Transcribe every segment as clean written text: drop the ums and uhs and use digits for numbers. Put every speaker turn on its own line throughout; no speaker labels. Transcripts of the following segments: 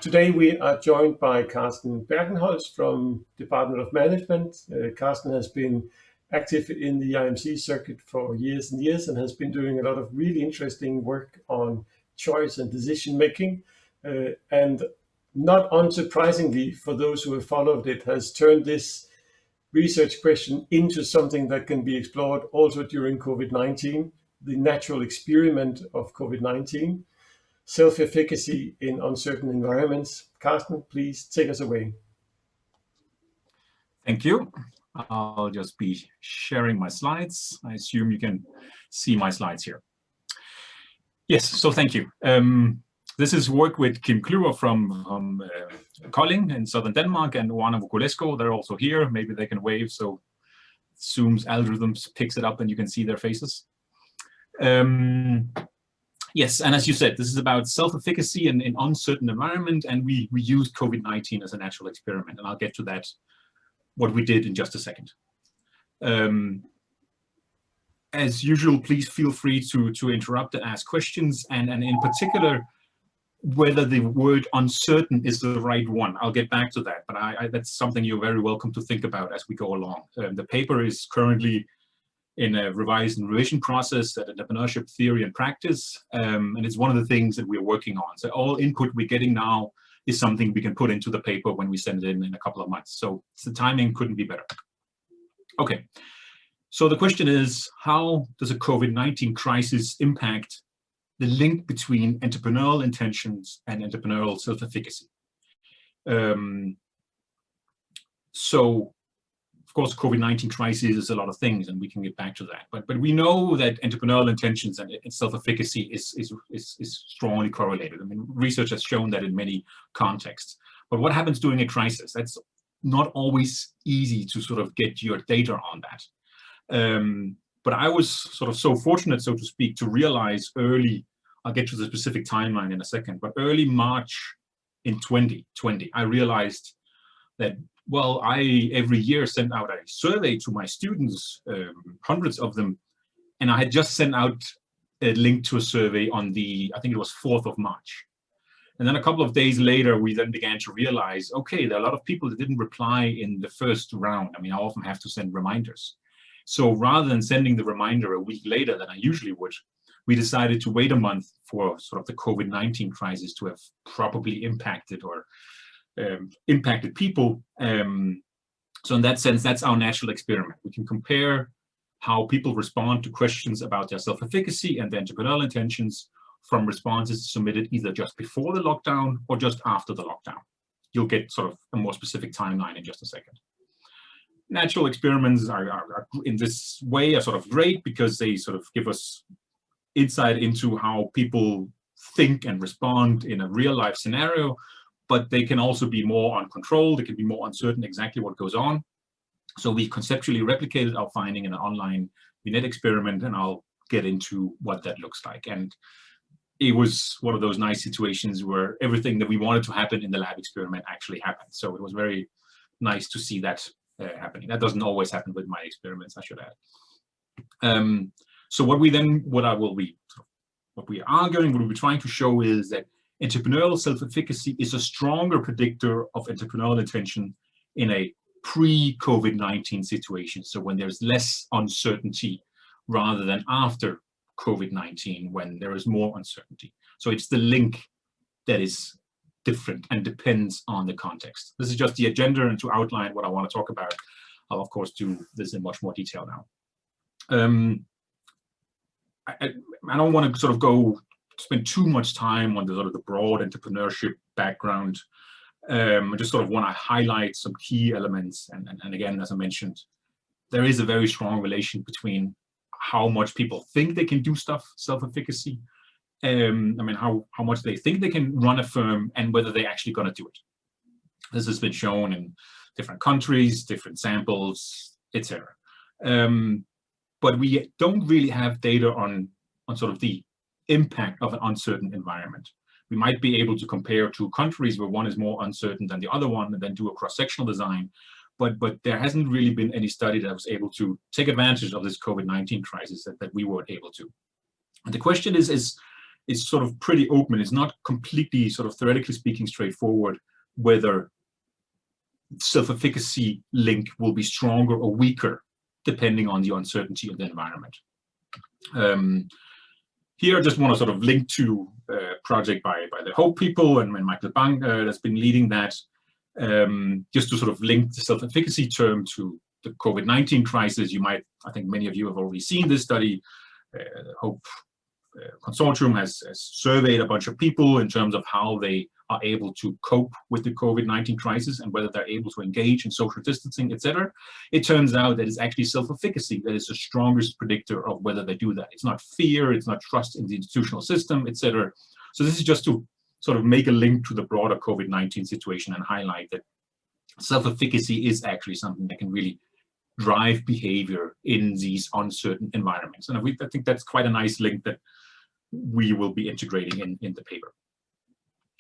Today we are joined by Carsten Bergenholz from Department of Management. Carsten has been active in the IMC circuit for years and years and has been doing a lot of really interesting work on choice and decision making. And not unsurprisingly, for those who have followed it, has turned this research question into something that can be explored also during COVID-19, the natural experiment of COVID-19. Self-efficacy in uncertain environments. Carsten, please take us away.
Thank you. I'll just be sharing my slides. I assume you can see my slides here. Yes, so thank you. This is work with Kim Kluwer from Kolding in southern Denmark and Juana Vokulescu. They're also here. Maybe they can wave so Zoom's algorithms picks it up and you can see their faces. Yes, and as you said, this is about self-efficacy in uncertain environment, and we used COVID-19 as a natural experiment, and I'll get to that, what we did in just a second. As usual, please feel free to interrupt and ask questions, and in particular, whether the word uncertain is the right one. I'll get back to that, but that's something you're very welcome to think about as we go along. The paper is currently in a revise and revision process at Entrepreneurship Theory and Practice, and it's one of the things that we're working on. So all input we're getting now is something we can put into the paper when we send it in a couple of months. So the timing couldn't be better. Okay, so the question is, how does a COVID-19 crisis impact the link between entrepreneurial intentions and entrepreneurial self-efficacy? Of course, COVID-19 crisis is a lot of things, and we can get back to that. But we know that entrepreneurial intentions and self-efficacy is strongly correlated. I mean, research has shown that in many contexts. But what happens during a crisis? That's not always easy to sort of get your data on that. But I was sort of so fortunate, so to speak, to realize early, I'll get to the specific timeline in a second, but early March in 2020, I realized that, well, I every year send out a survey to my students, hundreds of them, and I had just sent out a link to a survey on the, I think it was 4th of March. And then a couple of days later, we then began to realize, okay, there are a lot of people that didn't reply in the first round. I mean, I often have to send reminders. So rather than sending the reminder a week later than I usually would, we decided to wait a month for sort of the COVID-19 crisis to have probably impacted or impacted people. So in that sense, that's our natural experiment. We can compare how people respond to questions about their self-efficacy and their entrepreneurial intentions from responses submitted either just before the lockdown or just after the lockdown. You'll get sort of a more specific timeline in just a second. Natural experiments are in this way are sort of great because they sort of give us insight into how people think and respond in a real life scenario, but they can also be more uncontrolled. They can be more uncertain exactly what goes on. So we conceptually replicated our finding in an online vignette experiment, and I'll get into what that looks like. And it was one of those nice situations where everything that we wanted to happen in the lab experiment actually happened. So it was very nice to see that happening. That doesn't always happen with my experiments, I should add. So what we are trying to show is that entrepreneurial self-efficacy is a stronger predictor of entrepreneurial intention in a pre-COVID-19 situation. So when there's less uncertainty rather than after COVID-19 when there is more uncertainty. So it's the link that is different and depends on the context. This is just the agenda, and to outline what I want to talk about, I'll of course do this in much more detail now. I don't want to sort of spend too much time on the sort of the broad entrepreneurship background. I just sort of want to highlight some key elements. And again, as I mentioned, there is a very strong relation between how much people think they can do stuff, self-efficacy, I mean, how much they think they can run a firm and whether they're actually going to do it. This has been shown in different countries, different samples, etc. But we don't really have data on sort of the impact of an uncertain environment. We might be able to compare two countries where one is more uncertain than the other one and then do a cross-sectional design. But there hasn't really been any study that was able to take advantage of this COVID-19 crisis that we weren't able to. And the question is is sort of pretty open. It's not completely, sort of theoretically speaking, straightforward whether self-efficacy link will be stronger or weaker depending on the uncertainty of the environment. Here I just want to sort of link to a project by the HOPE people and Michael Bang that's been leading that, just to sort of link the self-efficacy term to the COVID-19 crisis. You might, I think many of you have already seen this study. The HOPE consortium has surveyed a bunch of people in terms of how they are able to cope with the COVID-19 crisis and whether they're able to engage in social distancing, etc. It turns out that it's actually self-efficacy that is the strongest predictor of whether they do that. It's not fear, it's not trust in the institutional system, etc. So this is just to sort of make a link to the broader COVID-19 situation and highlight that self-efficacy is actually something that can really drive behavior in these uncertain environments. And I think that's quite a nice link that we will be integrating in the paper.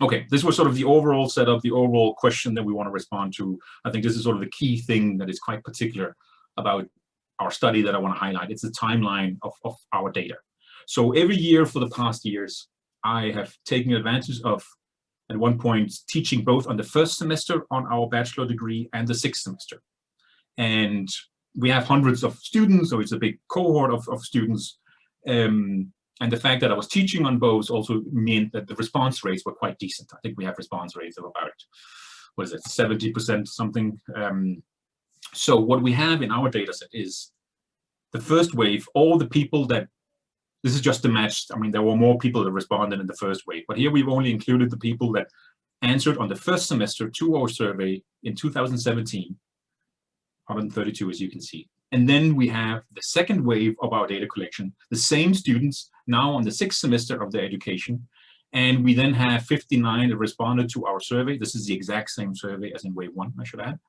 Okay, this was sort of the overall setup, the overall question that we want to respond to. I think this is sort of the key thing that is quite particular about our study that I want to highlight. It's the timeline of our data. So every year for the past years, I have taken advantage of, at one point, teaching both on the first semester on our bachelor degree and the sixth semester. And we have hundreds of students, so it's a big cohort of students. And the fact that I was teaching on both also meant that the response rates were quite decent. I think we have response rates of about, what is it, 70% something. So what we have in our data set is the first wave, all the people that, this is just a match. I mean, there were more people that responded in the first wave, but here we've only included the people that answered on the first semester to our survey in 2017, 132 as you can see. And then we have the second wave of our data collection, the same students now on the sixth semester of their education. And we then have 59 that responded to our survey. This is the exact same survey as in wave one, I should add,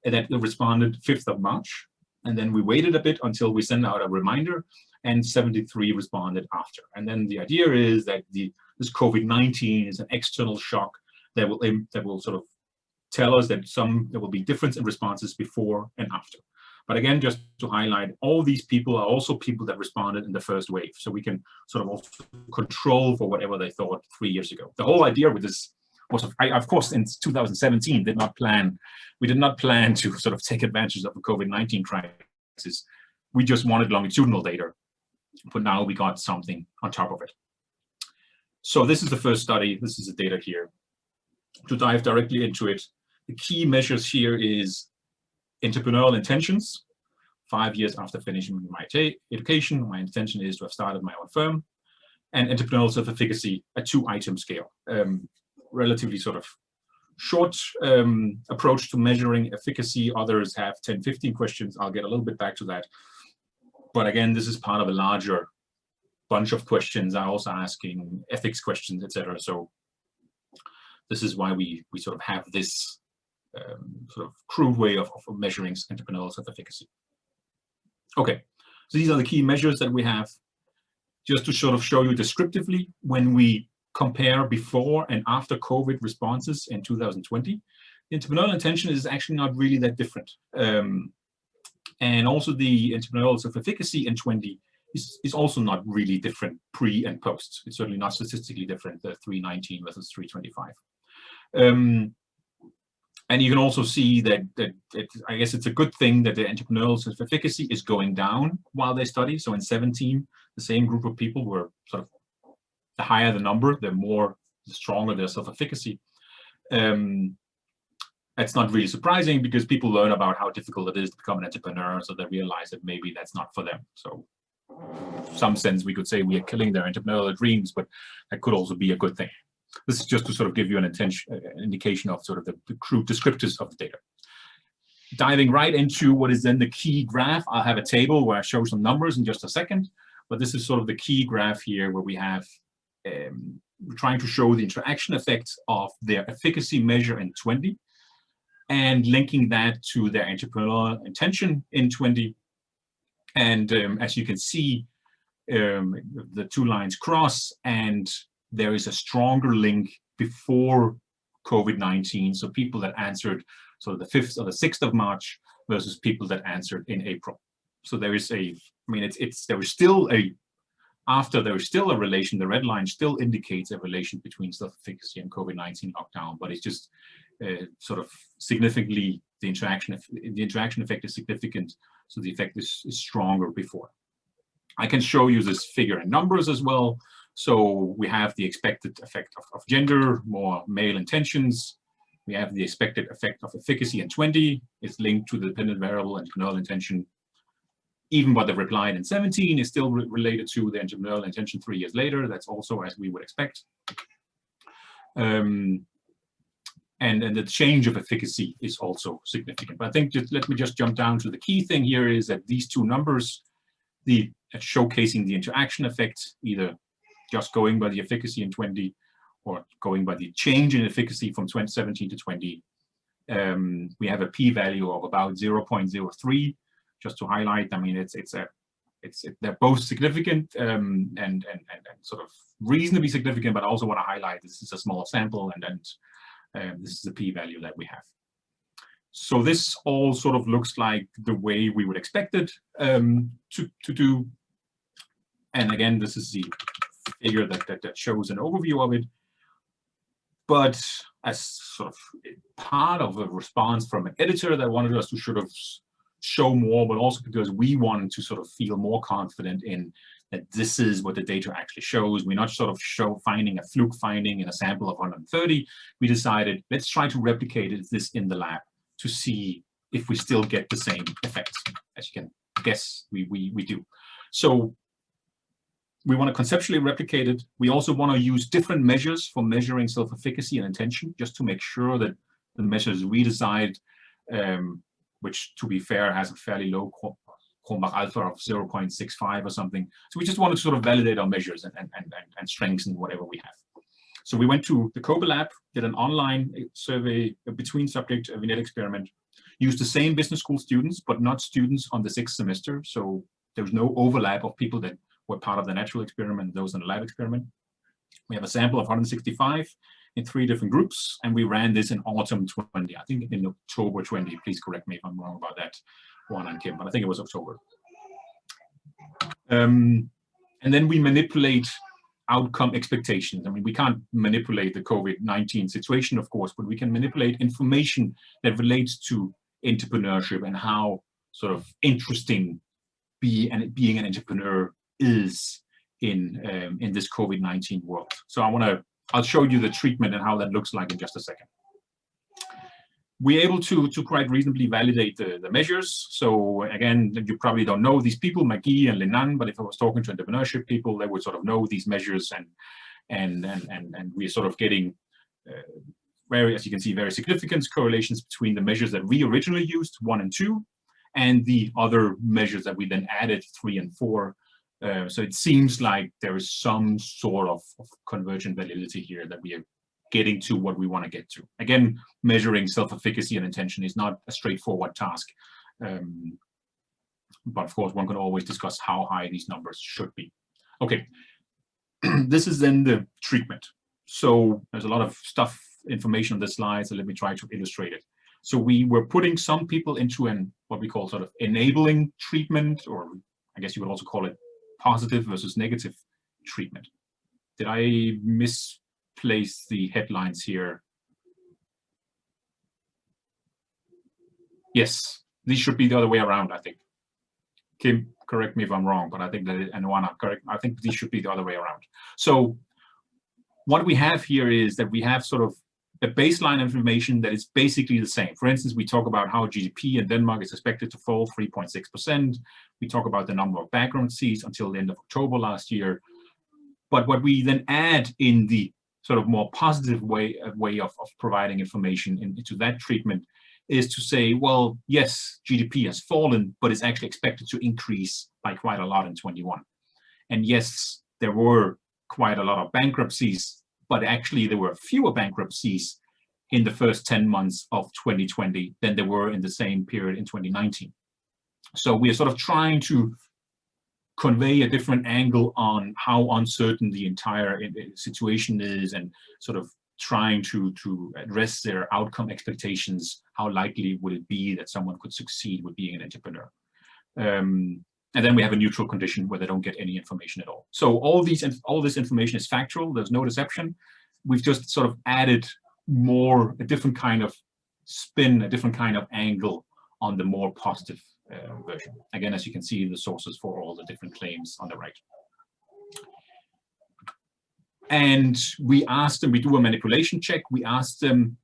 and that responded 5th of March. And then we waited a bit until we sent out a reminder, and 73 responded after. And then the idea is that this COVID-19 is an external shock that will sort of tell us that there will be difference in responses before and after. But again, just to highlight, all these people are also people that responded in the first wave. So we can sort of also control for whatever they thought 3 years ago. The whole idea with this was, of course, in 2017, we did not plan to sort of take advantage of the COVID-19 crisis. We just wanted longitudinal data, but now we got something on top of it. So this is the first study. This is the data here. To dive directly into it, the key measures here is entrepreneurial intentions. 5 years after finishing my education, my intention is to have started my own firm, and entrepreneurial self-efficacy, a 2-item scale. Relatively sort of short approach to measuring efficacy. Others have 10, 15 questions. I'll get a little bit back to that. But again, this is part of a larger bunch of questions. I'm also asking ethics questions, etc. So this is why we sort of have this sort of crude way of measuring entrepreneurial self-efficacy. Okay, so these are the key measures that we have. Just to sort of show you descriptively, when we compare before and after COVID responses in 2020, the entrepreneurial intention is actually not really that different. And also the entrepreneurial self-efficacy in 20 is also not really different pre and post. It's certainly not statistically different, the 319 versus 325. And you can also see that I guess it's a good thing that the entrepreneurial self-efficacy is going down while they study. So in 17, the same group of people were sort of, the higher the number, the stronger their self-efficacy. That's not really surprising because people learn about how difficult it is to become an entrepreneur, so they realize that maybe that's not for them. So in some sense, we could say we are killing their entrepreneurial dreams, but that could also be a good thing. This is just to sort of give you an indication of sort of the crude descriptors of the data. Diving right into what is then the key graph, I'll have a table where I show some numbers in just a second, but this is sort of the key graph here where we have, we're trying to show the interaction effects of their efficacy measure in 20 and linking that to their entrepreneurial intention in 20. And as you can see, the two lines cross, and there is a stronger link before COVID-19. So people that answered sort of the 5th or the 6th of March versus people that answered in April. So there is a, I mean, there is still a after there is still a relation, the red line still indicates a relation between self-efficacy and COVID-19 lockdown, but it's just sort of significantly, the interaction effect is significant, so the effect is stronger before. I can show you this figure in numbers as well. So we have the expected effect of gender, more male intentions. We have the expected effect of efficacy in 20. It's linked to the dependent variable entrepreneurial intention. Even what they've replied in 17 is still related to the entrepreneurial intention 3 years later. That's also as we would expect. And the change of efficacy is also significant. But I think let me just jump down to the key thing here is that these two numbers, showcasing the interaction effect, either just going by the efficacy in 20 or going by the change in efficacy from 2017 to 20. We have a p-value of about 0.03. Just to highlight, I mean, they're both significant and sort of reasonably significant, but I also want to highlight this is a small sample, and this is the p-value that we have. So this all sort of looks like the way we would expect it to do. And again, this is the figure that shows an overview of it. But as sort of part of a response from an editor that wanted us to sort of show more, but also because we wanted to sort of feel more confident in that this is what the data actually shows. We're not sort of finding a fluke finding in a sample of 130. We decided, let's try to replicate this in the lab to see if we still get the same effects. As you can guess, we do. So we want to conceptually replicate it. We also want to use different measures for measuring self-efficacy and intention, just to make sure that the measures we decide, which to be fair has a fairly low Cronbach alpha of 0.65 or something. So we just wanted to sort of validate our measures and strengthen whatever we have. So we went to the Kobe lab, did an online survey between subject vignette experiment, used the same business school students, but not students on the 6th semester. So there was no overlap of people that were part of the natural experiment, those in the lab experiment. We have a sample of 165 in 3 different groups, and we ran this in autumn 20, I think in October 20. Please correct me if I'm wrong about that, Juan and Kim, but I think it was October. And then we manipulate outcome expectations. I mean, we can't manipulate the COVID-19 situation, of course, but we can manipulate information that relates to entrepreneurship and how sort of interesting being an entrepreneur is in this COVID-19 world. So I'll show you the treatment and how that looks like in just a second. We're able to quite reasonably validate the measures. So again, you probably don't know these people, McGee and Lenan, but if I was talking to entrepreneurship people, they would sort of know these measures, and we're sort of getting as you can see, very significant correlations between the measures that we originally used, 1 and 2, and the other measures that we then added, 3 and 4. So it seems like there is some sort of convergent validity here that we are getting to what we want to get to. Again, measuring self-efficacy and intention is not a straightforward task. But of course, one can always discuss how high these numbers should be. Okay, this is then the treatment. So there's a lot of information on this slide, so let me try to illustrate it. So we were putting some people into what we call sort of enabling treatment, or I guess you would also call it positive versus negative treatment. Did I misplace the headlines here? Yes, these should be the other way around, I think. Kim, correct me if I'm wrong, but I think that, and Juana, correct, I think these should be the other way around. So what we have here is that we have sort of a baseline information that is basically the same. For instance, we talk about how GDP in Denmark is expected to fall 3.6%. We talk about the number of background seats until the end of October last year. But what we then add in the sort of more positive way of providing information into that treatment is to say, well, yes, GDP has fallen, but it's actually expected to increase by quite a lot in 21. And yes, there were quite a lot of bankruptcies, but actually there were fewer bankruptcies in the first 10 months of 2020 than there were in the same period in 2019. So we are sort of trying to convey a different angle on how uncertain the entire situation is, and sort of trying to address their outcome expectations. How likely would it be that someone could succeed with being an entrepreneur? And then we have a neutral condition where they don't get any information at all. So all this information is factual. There's no deception. We've just sort of added a different kind of spin, a different kind of angle on the more positive version. Again, as you can see, the sources for all the different claims on the right. And we asked them, we do a manipulation check. We asked them,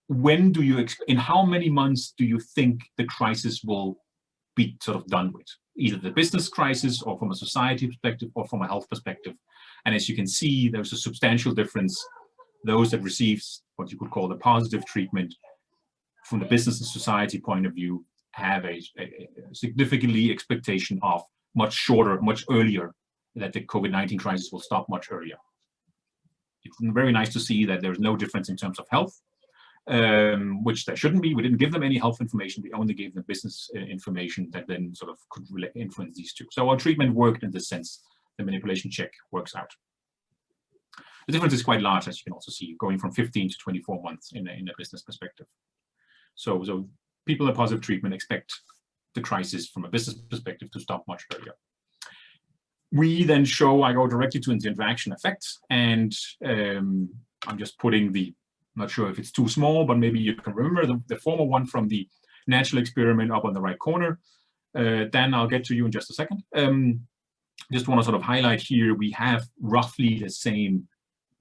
when do you, in how many months do you think the crisis will be sort of done with? Either the business crisis, or from a society perspective, or from a health perspective. And as you can see, there's a substantial difference. Those that receive what you could call the positive treatment from the business and society point of view have a significantly expectation of much shorter, much earlier, that the COVID-19 crisis will stop much earlier. It's very nice to see that there's no difference in terms of health, which there shouldn't be. We didn't give them any health information. We only gave them business information that then sort of could influence these two. So our treatment worked in this sense. The manipulation check works out. The difference is quite large, as you can also see, going from 15 to 24 months in a business perspective. So people in positive treatment expect the crisis from a business perspective to stop much earlier. We then show, I go directly to the interaction effects, and I'm just putting the, not sure if it's too small, but maybe you can remember the former one from the natural experiment up on the right corner. Dan, I'll get to you in just a second. Just want to sort of highlight here, we have roughly the same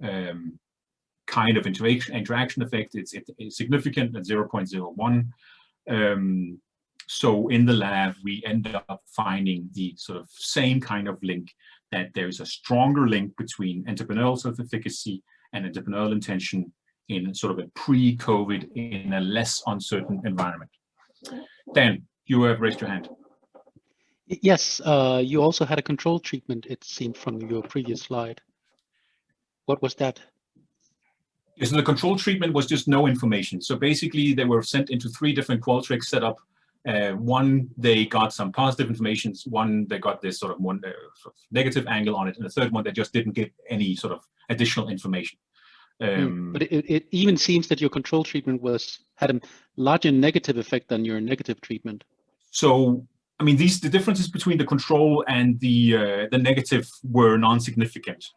kind of interaction effect. It's significant at 0.01. So in the lab, we end up finding the sort of same kind of link, that there's a stronger link between entrepreneurial self-efficacy and entrepreneurial intention in sort of a pre-COVID, in a less uncertain environment. Dan, you have raised your hand.
Yes, you also had a control treatment, it seemed, from your previous slide. What was that?
Yes, so the control treatment was just no information. So basically, they were sent into 3 different Qualtrics set up. One, they got some positive information. One, they got this sort of negative angle on it. And the third one, they just didn't get any sort of additional information.
But it even seems that your control treatment had a larger negative effect than your negative treatment.
So, I mean, the differences between the control and the negative were non-significant.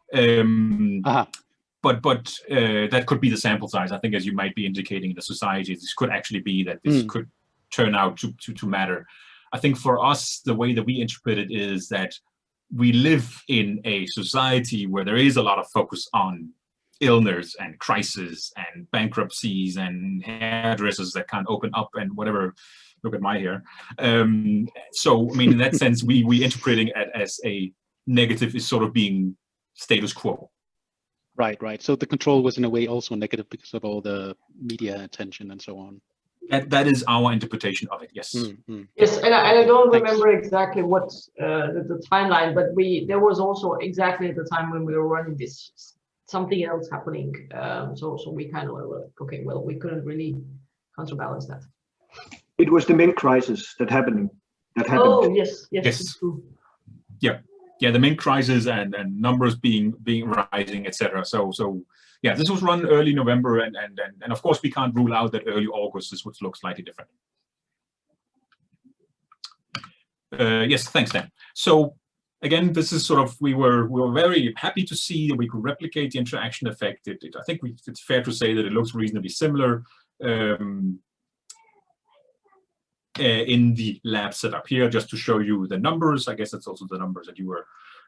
But that could be the sample size. I think, as you might be indicating in the society, this could actually be that this could turn out to matter. I think for us, the way that we interpret it is that we live in a society where there is a lot of focus on illness and crisis and bankruptcies and hairdressers that can't open up and whatever. Look at my hair. So, I mean, in that sense, we interpreting it as a negative is sort of being status quo.
Right. So the control was in a way also negative because of all the media attention and so on.
That is our interpretation of it, yes.
Yes, and I don't remember exactly what the timeline, but there was also exactly at the time when we were running this, something else happening. So we kind of were like, okay, well, we couldn't really counterbalance that.
It was the Mint crisis that happened.
Oh, yes. It's true.
Yeah, the Mint crisis and numbers being rising, etc. So yeah, this was run early November, and of course we can't rule out that early August this would look slightly different. Yes, thanks, Dan. So again, this is sort of, we were very happy to see that we could replicate the interaction effect. I think it's fair to say that it looks reasonably similar in the lab setup here, just to show you the numbers. I guess that's also the numbers that you were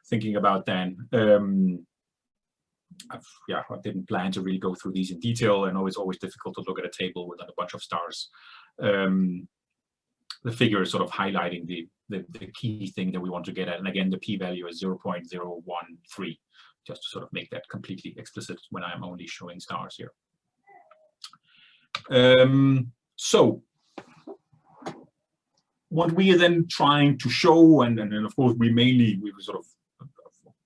thinking about, Dan. I didn't plan to really go through these in detail. I know it's always difficult to look at a table with a bunch of stars. The figure is sort of highlighting the key thing that we want to get at. And again, the p-value is 0.013, just to sort of make that completely explicit when I'm only showing stars here. So what we are then trying to show, and of course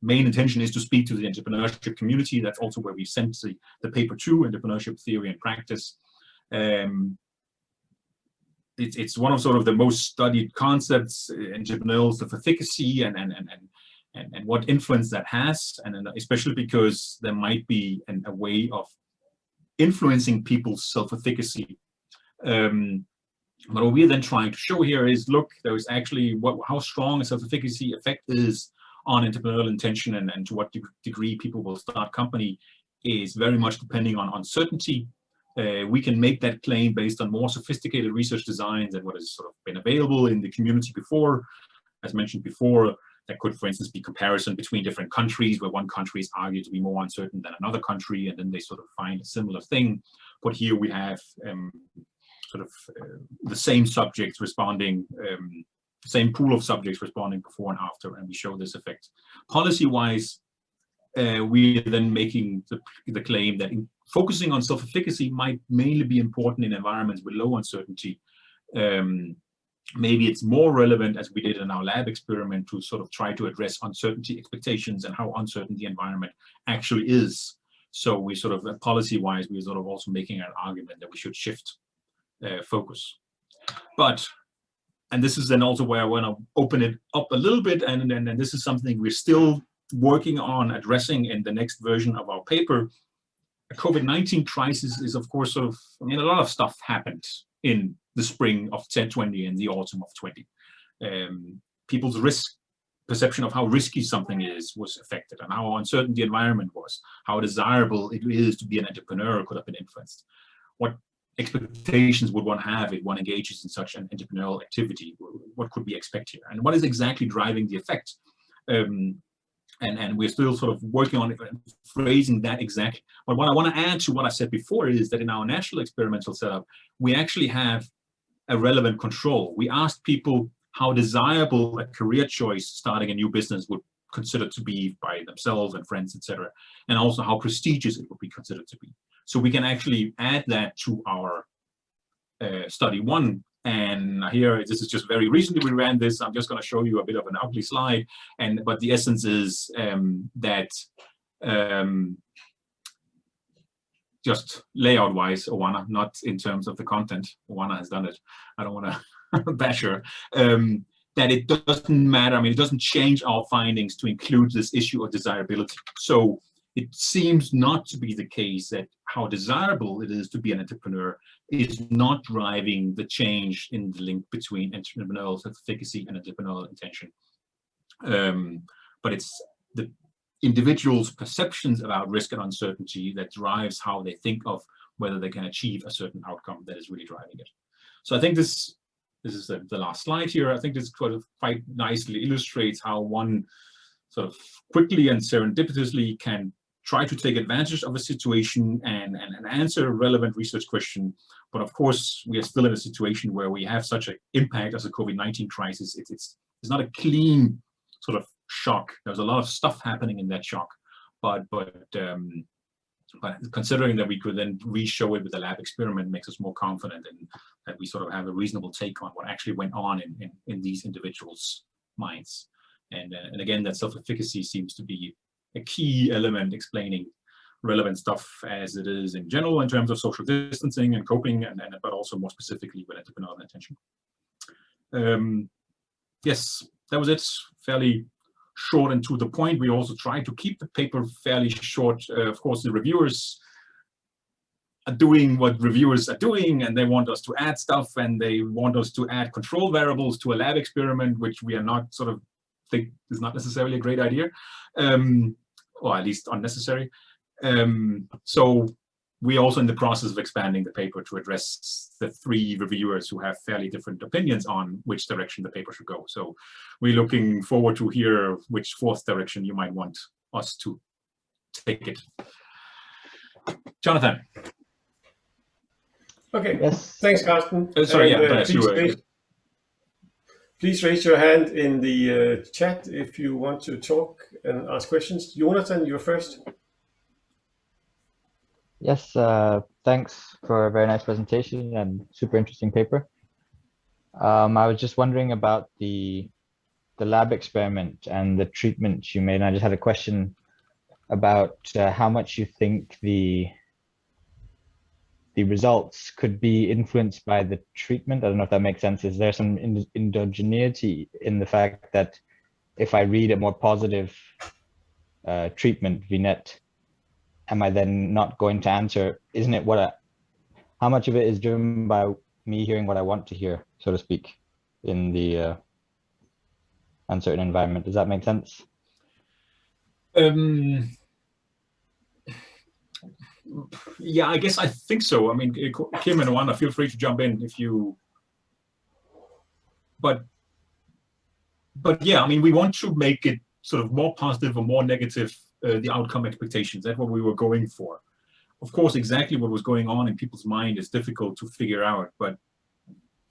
main intention is to speak to the entrepreneurship community. That's also where we sent the paper to, Entrepreneurship Theory and Practice. It's one of sort of the most studied concepts, entrepreneurial self-efficacy, and what influence that has, and especially because there might be a way of influencing people's self-efficacy But what we're then trying to show here is, look, there is actually how strong a self-efficacy effect is on entrepreneurial intention, and to what degree people will start company is very much depending on uncertainty. We can make that claim based on more sophisticated research designs than what has sort of been available in the community before. As mentioned before, there could, for instance, be comparison between different countries where one country is argued to be more uncertain than another country, and then they sort of find a similar thing. But here we have the same subjects responding, same pool of subjects responding before and after, and we show this effect. Policy-wise, we are then making the claim that focusing on self-efficacy might mainly be important in environments with low uncertainty. Maybe it's more relevant, as we did in our lab experiment, to sort of try to address uncertainty expectations and how uncertain the environment actually is. So we sort of, policy-wise, we're sort of also making an argument that we should shift focus. But, and this is then also where I want to open it up a little bit, and this is something we're still working on addressing in the next version of our paper. The COVID-19 crisis is, of course, sort of, I mean, a lot of stuff happened in the spring of 2020 and the autumn of 20. People's perception of how risky something is was affected, and how uncertain the environment was, how desirable it is to be an entrepreneur could have been influenced. What expectations would one have if one engages in such an entrepreneurial activity? What could we expect here? And what is exactly driving the effect? And we're still sort of working on it, phrasing that exactly. But what I want to add to what I said before is that in our national experimental setup, we actually have a relevant control. We asked people how desirable a career choice starting a new business would consider to be by themselves and friends, etc., and also how prestigious it would be considered to be. So we can actually add that to our study one. And here, this is just very recently we ran this. I'm just going to show you a bit of an ugly slide, but the essence is that just layout-wise, Owana, not in terms of the content. Owana has done it. I don't want to bash her. That it doesn't matter. I mean, it doesn't change our findings to include this issue of desirability. So it seems not to be the case that how desirable it is to be an entrepreneur is not driving the change in the link between entrepreneurial efficacy and entrepreneurial intention. But it's the individual's perceptions about risk and uncertainty that drives how they think of whether they can achieve a certain outcome that is really driving it. So I think this is the last slide here. I think this sort of quite nicely illustrates how one sort of quickly and serendipitously can try to take advantage of a situation and answer a relevant research question. But of course, we are still in a situation where we have such an impact as a COVID-19 crisis. It's not a clean sort of shock. There's a lot of stuff happening in that shock. But considering that we could then re-show it with a lab experiment makes us more confident in that we sort of have a reasonable take on what actually went on in these individuals' minds. And again, that self-efficacy seems to be a key element explaining relevant stuff as it is in general in terms of social distancing and coping, but also more specifically with entrepreneurial intention. Yes, that was it. Fairly short and to the point. We also tried to keep the paper fairly short. Of course, the reviewers are doing what reviewers are doing, and they want us to add stuff, and they want us to add control variables to a lab experiment, which we are not sort of think is not necessarily a great idea. Or at least unnecessary. So we're also in the process of expanding the paper to address the 3 reviewers who have fairly different opinions on which direction the paper should go. So we're looking forward to hear which 4th direction you might want us to take it. Jonathan.
Okay,
Yes.
Thanks, Carsten.
Sorry, yeah,
please raise your hand in the chat if you want to talk and ask questions. Jonathan, you're first.
Yes, thanks for a very nice presentation and super interesting paper. I was just wondering about the lab experiment and the treatment you made. And I just had a question about how much you think the results could be influenced by the treatment. I don't know if that makes sense. Is there some endogeneity in the fact that if I read a more positive treatment vignette, am I then not going to answer? Isn't it how much of it is driven by me hearing what I want to hear, so to speak, in the uncertain environment. Does that make sense?
Yeah, I guess I think so. I mean, Kim and Wanda, feel free to jump in if you. But yeah, I mean, we want to make it sort of more positive or more negative, the outcome expectations. That's what we were going for. Of course, exactly what was going on in people's mind is difficult to figure out, but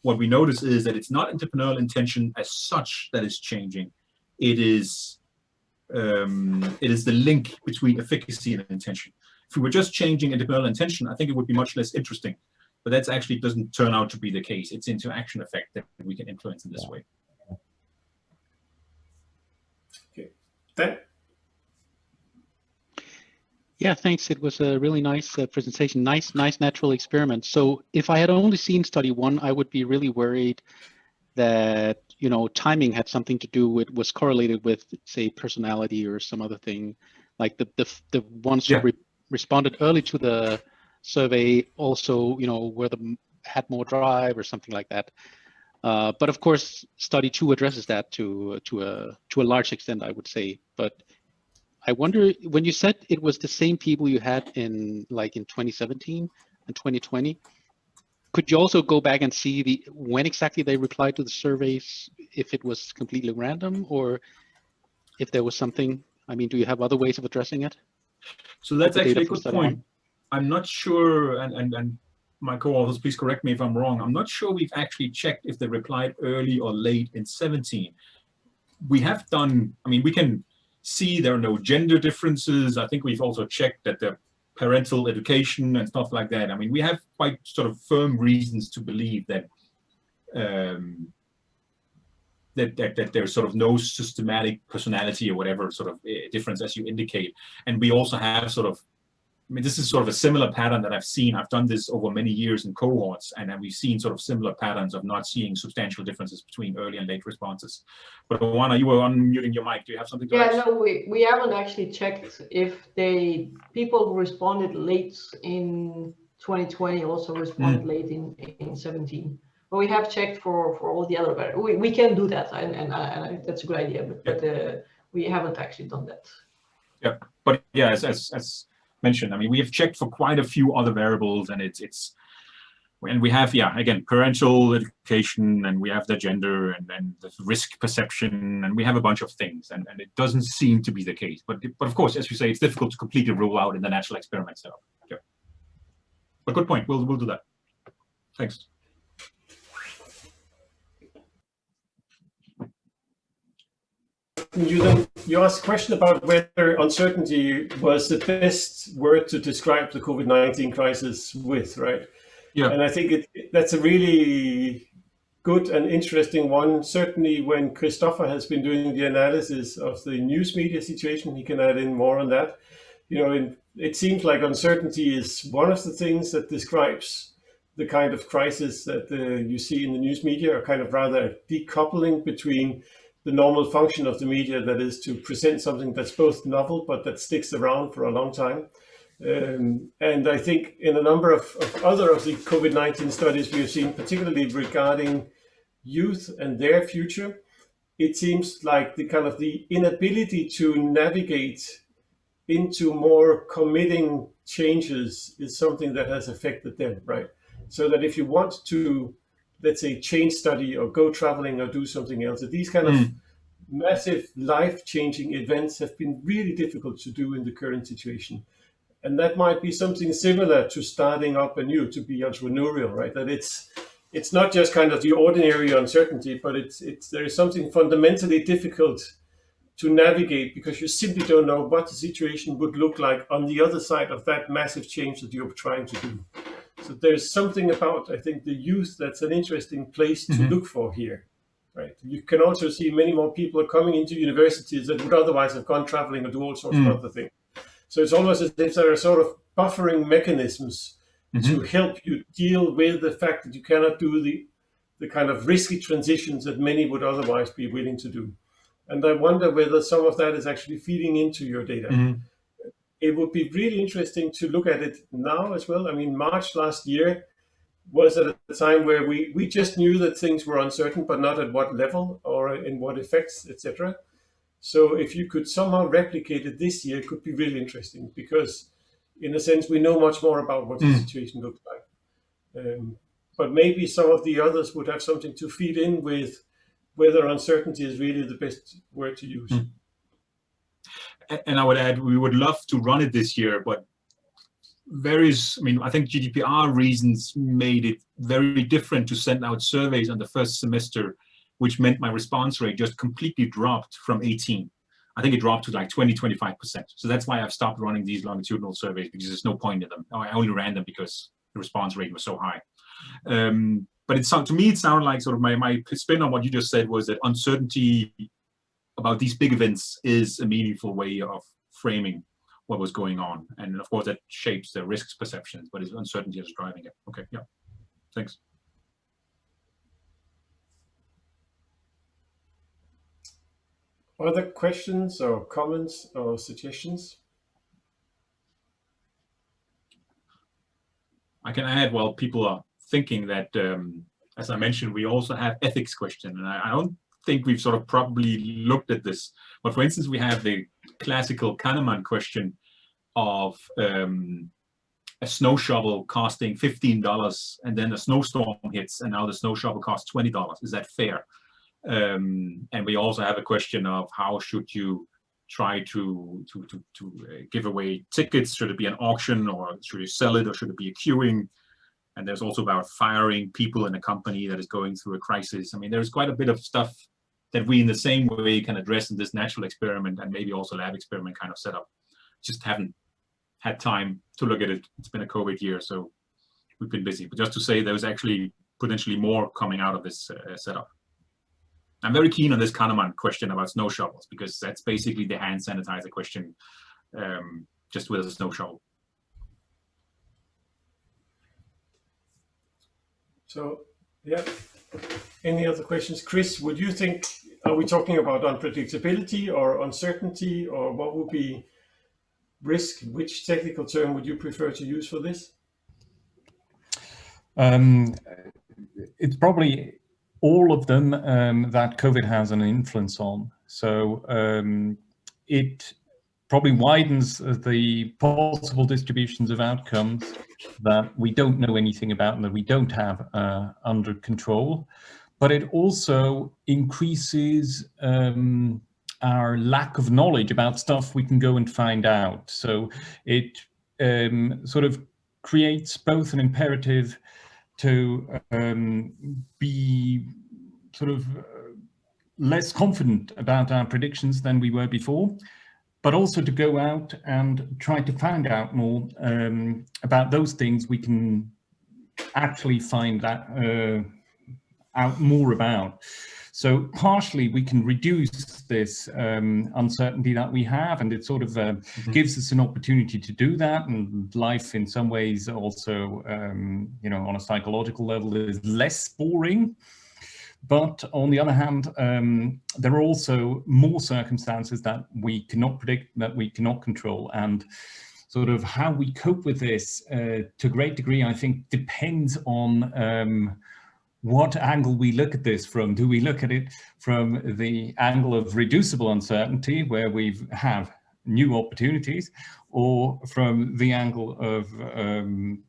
what we notice is that it's not entrepreneurial intention as such that is changing. It is the link between efficacy and intention. If we were just changing entrepreneurial intention, I think it would be much less interesting. But that actually doesn't turn out to be the case. It's interaction effect that we can influence in this way.
Okay. Then.
Yeah, thanks. It was a really nice presentation. Nice natural experiment. So if I had only seen study one, I would be really worried that, you know, timing had something to do with, was correlated with, say, personality or some other thing, like the ones who responded early to the survey also, you know, had more drive or something like that. But of course, study two addresses that to a large extent, I would say. But I wonder, when you said it was the same people you had in 2017 and 2020, could you also go back and see when exactly they replied to the surveys, if it was completely random or if there was something? I mean, do you have other ways of addressing it?
So that's actually a good point. I'm not sure, and my co-authors, please correct me if I'm wrong. I'm not sure we've actually checked if they replied early or late in 17. We have done, I mean, we can see there are no gender differences. I think we've also checked that the parental education and stuff like that. I mean, we have quite sort of firm reasons to believe that that there's sort of no systematic personality or whatever sort of difference as you indicate. And we also have sort of, I mean, this is sort of a similar pattern that I've seen. I've done this over many years in cohorts, and we've seen sort of similar patterns of not seeing substantial differences between early and late responses. But Juana, you were unmuting your mic. Do you have something to add?
Yeah, no, we haven't actually checked if people who responded late in 2020 also responded late in 17. But we have checked for all the other variables. We can do that, and that's a good idea. But we haven't actually done that.
Yeah, but yeah, as mentioned, I mean, we have checked for quite a few other variables, and and we have, yeah, again, parental education, and we have the gender, and then the risk perception, and we have a bunch of things, and it doesn't seem to be the case. But of course, as you say, it's difficult to completely rule out in the natural experiment setup. Yeah. But good point. We'll do that. Thanks.
You asked a question about whether uncertainty was the best word to describe the COVID-19 crisis with, right?
Yeah.
And I think that's a really good and interesting one. Certainly when Christopher has been doing the analysis of the news media situation, he can add in more on that. You know, it seems like uncertainty is one of the things that describes the kind of crisis that you see in the news media, or kind of rather decoupling between the normal function of the media, that is to present something that's both novel but that sticks around for a long time. And I think in a number of other of the COVID-19 studies we have seen, particularly regarding youth and their future, it seems like the inability to navigate into more committing changes is something that has affected them, right? So that if you want to, let's say, change study or go traveling or do something else, these kind of massive life-changing events have been really difficult to do in the current situation. And that might be something similar to starting up anew, to be entrepreneurial, right? That it's not just kind of the ordinary uncertainty, but there is something fundamentally difficult to navigate because you simply don't know what the situation would look like on the other side of that massive change that you're trying to do. So there's something about, I think, the youth that's an interesting place to look for here, right? You can also see many more people are coming into universities that would otherwise have gone traveling or do all sorts of other things. So it's almost as if there are sort of buffering mechanisms to help you deal with the fact that you cannot do the kind of risky transitions that many would otherwise be willing to do. And I wonder whether some of that is actually feeding into your data. It would be really interesting to look at it now as well. I mean, March last year, was at a time where we just knew that things were uncertain, but not at what level or in what effects, etc. So if you could somehow replicate it this year, it could be really interesting, because in a sense, we know much more about what the situation looks like. But maybe some of the others would have something to feed in with whether uncertainty is really the best word to use.
And I would add, we would love to run it this year, but I think GDPR reasons made it very different to send out surveys on the first semester, which meant my response rate just completely dropped from 18. I think it dropped to like 20-25%. So that's why I've stopped running these longitudinal surveys, because there's no point in them. I only ran them because the response rate was so high. But to me, it sounded like sort of my spin on what you just said was that uncertainty about these big events is a meaningful way of framing what was going on. And of course, that shapes the risks perceptions, but it's uncertainty that's driving it. Okay, yeah, thanks.
Other questions or comments or suggestions?
I can add, while people are thinking, that, as I mentioned, we also have ethics question. And I don't think we've sort of probably looked at this. But for instance, we have the classical Kahneman question of a snow shovel costing $15, and then a snowstorm hits, and now the snow shovel costs $20. Is that fair? And we also have a question of how should you try to give away tickets? Should it be an auction, or should you sell it, or should it be a queuing? And there's also about firing people in a company that is going through a crisis. I mean, there's quite a bit of stuff that we in the same way can address in this natural experiment and maybe also lab experiment kind of setup. Just haven't had time to look at it. It's been a COVID year, so we've been busy. But just to say, there's actually potentially more coming out of this setup. I'm very keen on this Kahneman question about snow shovels, because that's basically the hand sanitizer question, just with a snow shovel.
So, yeah. Any other questions? Chris, would you think, are we talking about unpredictability or uncertainty, or what would be risk? Which technical term would you prefer to use for this?
It's probably all of them that COVID has an influence on. So it probably widens the possible distributions of outcomes that we don't know anything about and that we don't have under control. But it also increases our lack of knowledge about stuff we can go and find out. So it sort of creates both an imperative to be sort of less confident about our predictions than we were before, but also to go out and try to find out more about those things we can actually find that out more about. So partially we can reduce this uncertainty that we have, and it sort of gives us an opportunity to do that. And life in some ways also, you know, on a psychological level is less boring. But on the other hand, there are also more circumstances that we cannot predict, that we cannot control. And sort of how we cope with this to a great degree, I think, depends on what angle we look at this from. Do we look at it from the angle of reducible uncertainty, where we have new opportunities, or from the angle of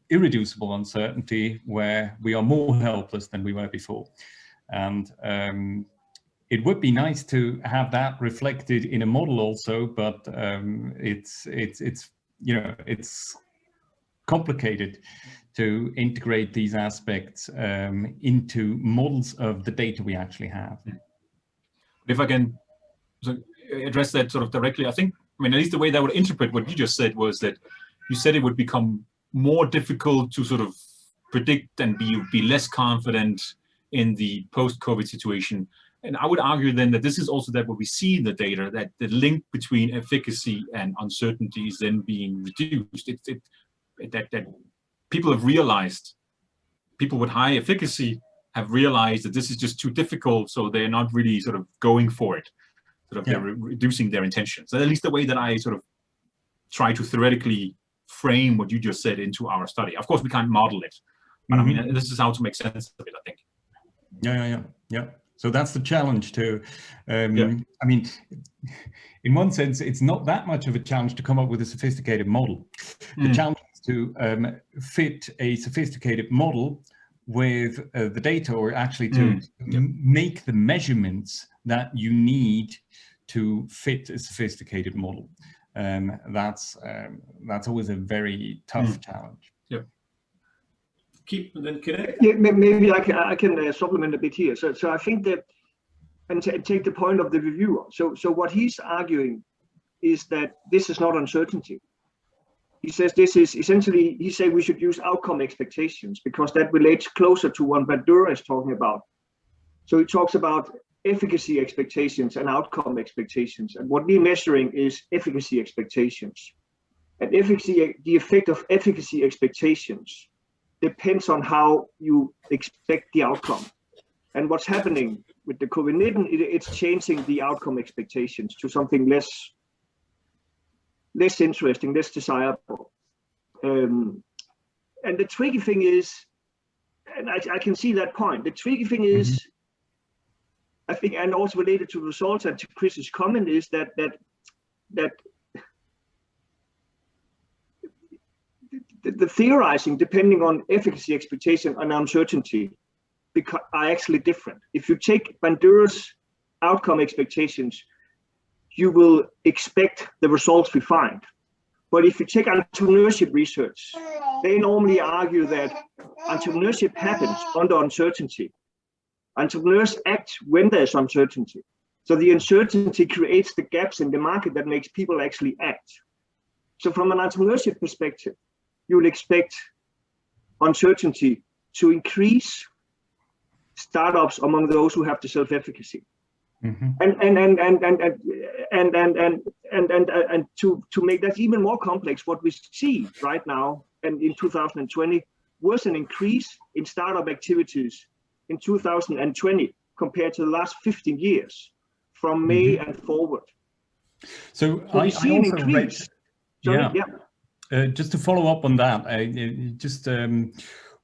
irreducible uncertainty, where we are more helpless than we were before? And it would be nice to have that reflected in a model also, but it's you know, it's complicated to integrate these aspects into models of the data we actually have.
If I can address that sort of directly, I think, I mean, at least the way that I would interpret what you just said was that you said it would become more difficult to sort of predict and be less confident in the post-COVID situation. And I would argue then that this is also that what we see in the data, that the link between efficacy and uncertainty is then being reduced. That people have realized, people with high efficacy have realized that this is just too difficult, so they're not really sort of going for it. Sort of they're reducing their intentions. So at least the way that I sort of try to theoretically frame what you just said into our study. Of course, we can't model it, But I mean, this is how to make sense of it, I think.
Yeah. So that's the challenge too. I mean, in one sense, it's not that much of a challenge to come up with a sophisticated model. The challenge is to fit a sophisticated model with the data, or actually to make the measurements that you need to fit a sophisticated model. That's always a very tough challenge.
Yeah.
Maybe I can supplement a bit here. So I think that, and take the point of the reviewer. So what he's arguing is that this is not uncertainty. He says this is essentially, he said we should use outcome expectations because that relates closer to what Bandura is talking about. So he talks about efficacy expectations and outcome expectations. And what we're measuring is efficacy expectations. And efficacy, the effect of efficacy expectations depends on how you expect the outcome. And what's happening with the COVID-19, it's changing the outcome expectations to something less interesting, less desirable. And the tricky thing is, and I can see that point, the tricky thing is, I think, and also related to results and to Chris's comment, is that the theorizing depending on efficacy expectation and uncertainty are actually different. If you take Bandura's outcome expectations, you will expect the results we find. But if you take entrepreneurship research, they normally argue that entrepreneurship happens under uncertainty. Entrepreneurs act when there's uncertainty. So the uncertainty creates the gaps in the market that makes people actually act. So from an entrepreneurship perspective, you will expect uncertainty to increase startups among those who have the self-efficacy. And to make that even more complex, what we see right now and in 2020 was an increase in startup activities in 2020 compared to the last 15 years from May and forward.
So
we see an increase.
Just to follow up on that,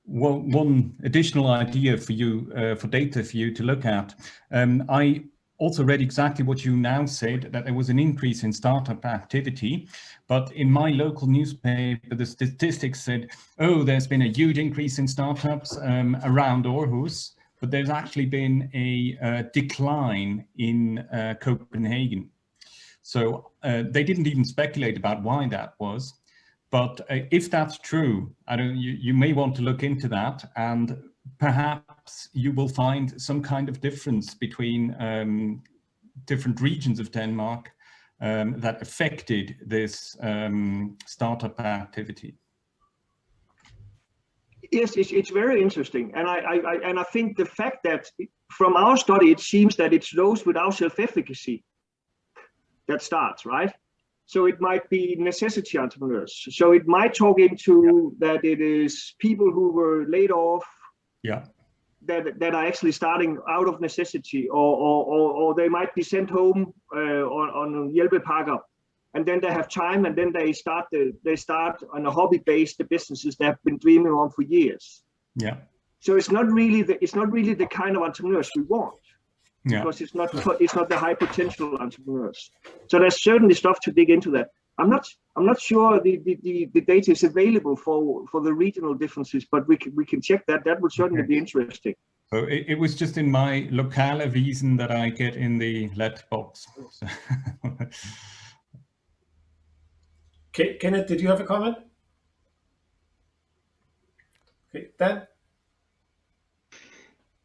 one additional idea for you, for data for you to look at. I also read exactly what you now said, that there was an increase in startup activity, but in my local newspaper, the statistics said, oh, there's been a huge increase in startups around Aarhus, but there's actually been a decline in Copenhagen. So they didn't even speculate about why that was. But if that's true, you may want to look into that, and perhaps you will find some kind of difference between different regions of Denmark that affected this startup activity.
Yes, it's very interesting, and I think the fact that from our study it seems that it's those without self-efficacy that starts, right? So it might be necessity entrepreneurs. So it might talk into that it is people who were laid off, that are actually starting out of necessity, or they might be sent home on hjælpepakker, and then they have time, and then they start on a hobby-based businesses they have been dreaming on for years.
Yeah.
So it's not really the kind of entrepreneurs we want. Because it's not the high potential entrepreneurs. So there's certainly stuff to dig into that. I'm not sure the data is available for the regional differences, but we can check that. That would certainly be interesting.
So it was just in my lokalavisen that I get in the letterbox.
Okay, Kenneth, did you have a comment? Okay, Dan?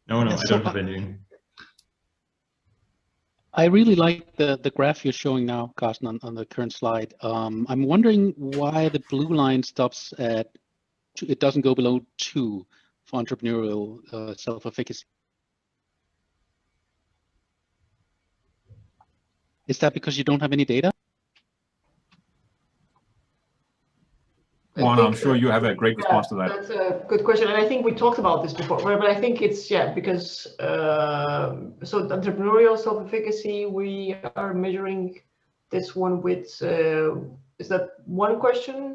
No, I don't have anything.
I really like the graph you're showing now, Carsten, on the current slide. I'm wondering why the blue line stops at, it doesn't go below 2 for entrepreneurial self-efficacy. Is that because you don't have any data?
Juan, I'm sure you have a great response to that.
That's a good question, and I think we talked about this before, but I think it's, because so the entrepreneurial self-efficacy, we are measuring this one with, is that one question?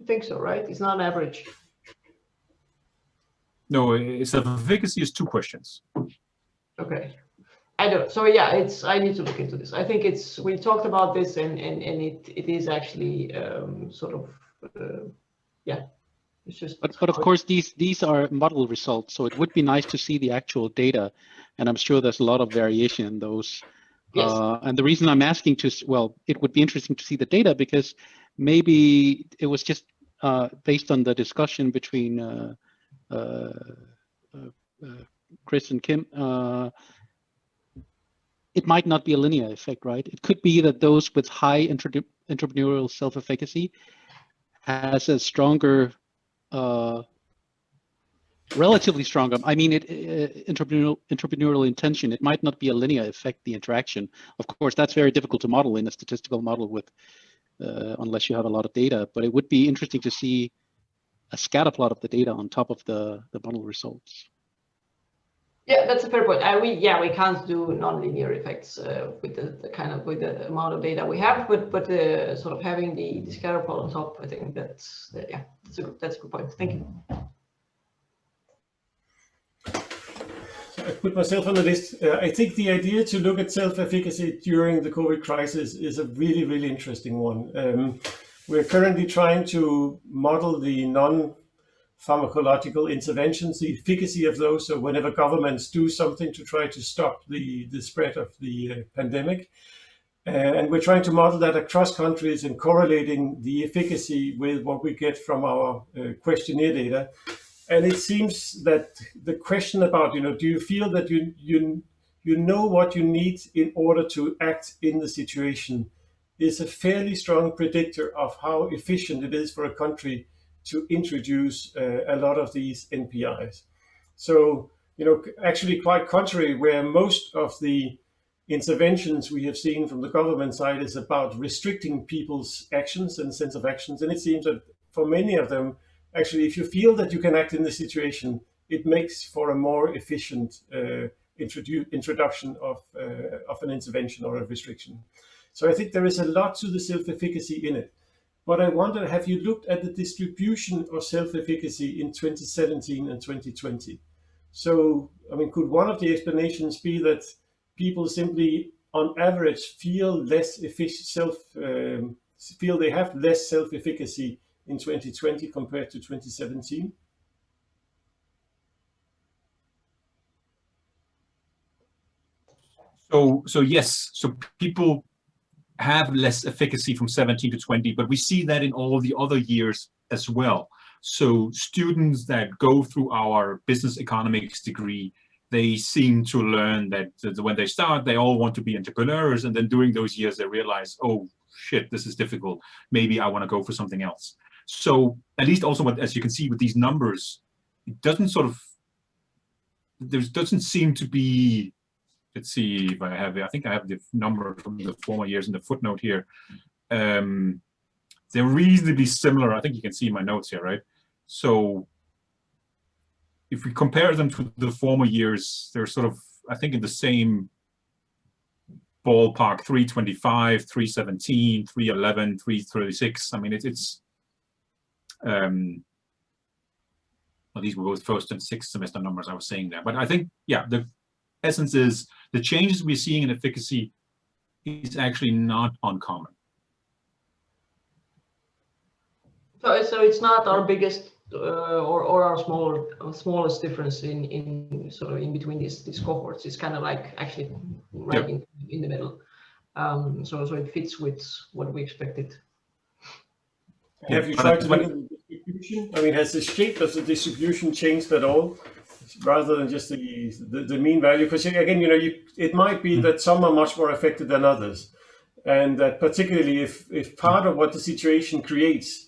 I think so, right? It's not an average.
No, self-efficacy is 2 questions.
Okay. I don't. So yeah, I need to look into this. I think we talked about this, and it is actually sort of yeah. It's just.
But of course these are model results, so it would be nice to see the actual data, and I'm sure there's a lot of variation in those.
Yes.
And the reason I'm asking it would be interesting to see the data, because maybe it was just based on the discussion between Chris and Kim. It might not be a linear effect, right? It could be that those with high entrepreneurial self-efficacy has a stronger, relatively stronger, I mean, entrepreneurial intention. It might not be a linear effect, the interaction. Of course, that's very difficult to model in a statistical model with, unless you have a lot of data, but it would be interesting to see a scatter plot of the data on top of the model results.
Yeah, that's a fair point. We can't do nonlinear effects with the amount of data we have, but sort of having the scatter plot on top, I think that's a good point. Thank you.
I put myself on the list. I think the idea to look at self-efficacy during the COVID crisis is a really, really interesting one. We're currently trying to model the non-pharmacological interventions, the efficacy of those. So whenever governments do something to try to stop the spread of the pandemic, and we're trying to model that across countries and correlating the efficacy with what we get from our questionnaire data. And it seems that the question about, do you feel that you know what you need in order to act in the situation is a fairly strong predictor of how efficient it is for a country to introduce a lot of these NPIs. So, actually quite contrary, where most of the interventions we have seen from the government side is about restricting people's actions and sense of actions. And it seems that for many of them, actually, if you feel that you can act in the situation, it makes for a more efficient introduction of an intervention or a restriction. So I think there is a lot to the self-efficacy in it. But I wonder, have you looked at the distribution of self-efficacy in 2017 and 2020? So, I mean, could one of the explanations be that people simply, on average, feel less feel they have less self-efficacy in 2020 compared to 2017?
So yes, so people have less efficacy from 17 to 20, but we see that in all the other years as well. So students that go through our business economics degree, they seem to learn that when they start, they all want to be entrepreneurs, and then during those years they realize, oh shit, this is difficult. Maybe I want to go for something else. So at least also, as you can see with these numbers, it doesn't there doesn't seem to be, let's see if I have it. I think I have the number from the former years in the footnote here. They're reasonably similar. I think you can see my notes here, right? So if we compare them to the former years, they're sort of, I think, in the same ballpark: 325, 317, 311, 336. I mean, well, these were both first and sixth semester numbers I was saying there. But I think, yeah, the essence is the changes we're seeing in efficacy is actually not uncommon.
So it's not our biggest or our smallest difference in sort of in between these cohorts. It's kind of like actually right in the middle. So it fits with what we expected.
Have you tried to look at the distribution? I mean, has the shape of the distribution changed at all, rather than just the mean value? Because again, it might be that some are much more affected than others, and that particularly if part of what the situation creates,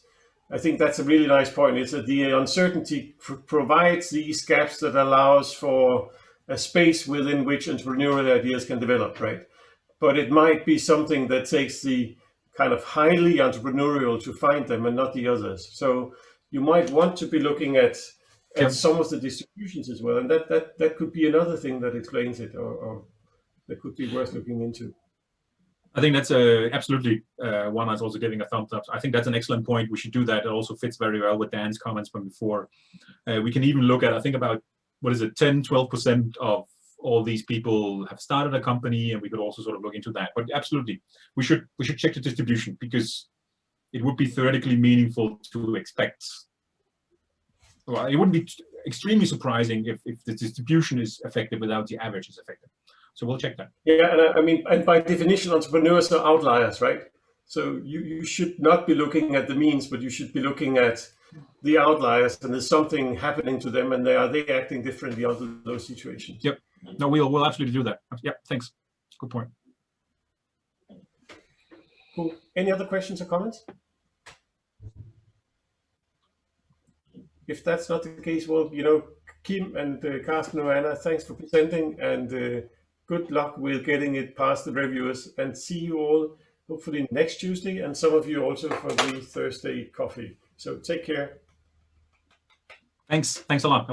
I think that's a really nice point. It's that the uncertainty provides these gaps that allows for a space within which entrepreneurial ideas can develop, right? But it might be something that takes the kind of highly entrepreneurial to find them and not the others. So you might want to be looking at some of the distributions as well. And that could be another thing that explains it, or that could be worth looking into.
I think that's absolutely one that's also giving a thumbs up. I think that's an excellent point. We should do that. It also fits very well with Dan's comments from before. We can even look at, I think about, what is it, 10, 12% of all these people have started a company, and we could also sort of look into that. But absolutely, we should check the distribution, because it would be theoretically meaningful to expect. Well, it wouldn't be extremely surprising if the distribution is affected without the average is affected. So we'll check that.
Yeah, and I mean, and by definition, entrepreneurs are outliers, right? So you should not be looking at the means, but you should be looking at the outliers, and there's something happening to them, and are they acting differently under those situations?
Yep. No, we'll absolutely do that. Yep. Thanks. Good point.
Cool. Any other questions or comments? If that's not the case, well, you know, Kim and Carsten and Anna, thanks for presenting, and good luck with getting it past the reviewers, and see you all hopefully next Tuesday, and some of you also for the Thursday coffee. So take care.
Thanks a lot.